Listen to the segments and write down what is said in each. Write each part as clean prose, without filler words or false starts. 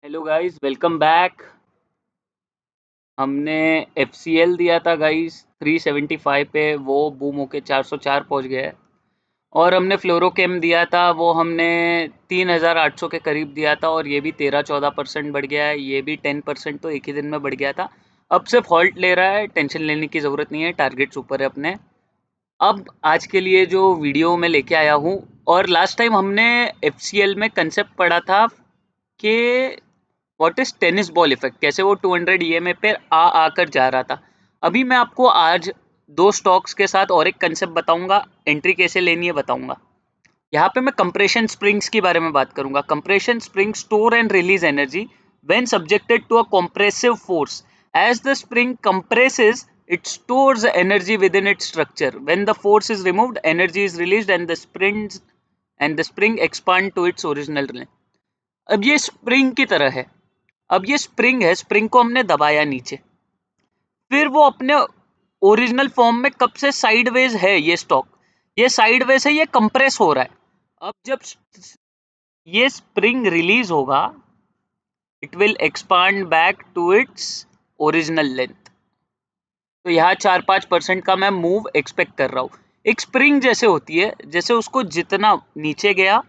Hello guys, welcome back. हमने FCL दिया था गाइस 375 पे, वो बूम होके 404 पहुंच गया है। और हमने फ्लोरोकेम दिया था, वो हमने 3800 के करीब दिया था और ये भी 13-14% बढ़ गया है। ये भी 10% तो एक ही दिन में बढ़ गया था। अब से फॉल्ट ले रहा है, टेंशन लेने की ज़रूरत नहीं है, टारगेट्स ऊपर है अपने। अब आज के लिए जो वीडियो मैं लेके आया हूँ, और लास्ट टाइम हमने एफसीएल में कंसेप्ट पढ़ा था कि what is tennis ball effect, कैसे वो 200 ईएमए पे आकर जा रहा था। अभी मैं आपको आज दो स्टॉक्स के साथ और एक कंसेप्ट बताऊंगा, एंट्री कैसे लेनी है बताऊंगा। यहाँ पे मैं कंप्रेशन स्प्रिंग्स के बारे में बात करूंगा। Compression spring store and release energy when subjected to a compressive force. As the spring compresses, it stores energy within its structure. When the force is removed, energy is released and the spring expand to its original length. अब ये spring की तरह है। अब ये spring है, spring को हमने दबाया नीचे, फिर वो अपने ओरिजिनल फॉर्म में कब से साइडवेज है। ये स्टॉक ये साइडवेज है, ये कंप्रेस हो रहा है। अब जब ये स्प्रिंग रिलीज होगा, it will expand back to its original length. तो यहाँ 4-5% का मैं मूव एक्सपेक्ट कर रहा हूँ। एक स्प्रिंग जैसे होती है, जैसे उसको जितना नीचे गया,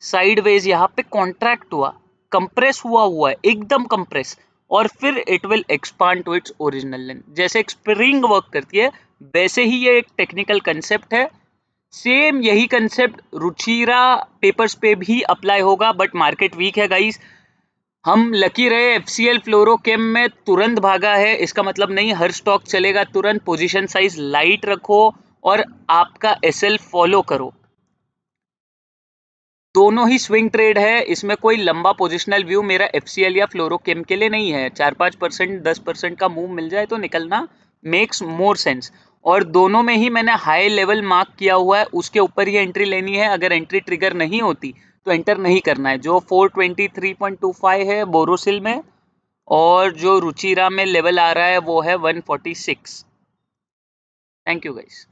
साइडवेज यहाँ पे कॉन्ट्रैक्ट हुआ, कंप्रेस हुआ है, एकदम कंप्रेस, और फिर it will expand to its original length. जैसे एक स्प्रिंग वर्क करती है, वैसे ही ये एक टेक्निकल कंसेप्ट है। सेम यही कंसेप्ट रुचिरा पेपर्स पे भी अप्लाई होगा, बट मार्केट वीक है गाइस। हम लकी रहे, एफसीएल फ्लोरोकेम में तुरंत भागा है, इसका मतलब नहीं हर स्टॉक चलेगा तुरंत। पोजीशन साइज लाइट रखो और आपका एसएल फॉलो करो। दोनों ही स्विंग ट्रेड है, इसमें कोई लंबा पोजिशनल व्यू मेरा एफसीएल या फ्लोरोकेम के लिए नहीं है। 4-5%, 10% का मूव मिल जाए तो निकलना मेक्स मोर सेंस। और दोनों में ही मैंने हाई लेवल मार्क किया हुआ है, उसके ऊपर ही एंट्री लेनी है। अगर एंट्री ट्रिगर नहीं होती तो एंटर नहीं करना है। जो 423.25 है बोरोसिल में, और जो रुचिरा में लेवल आ रहा है वो है 146। Thank you guys.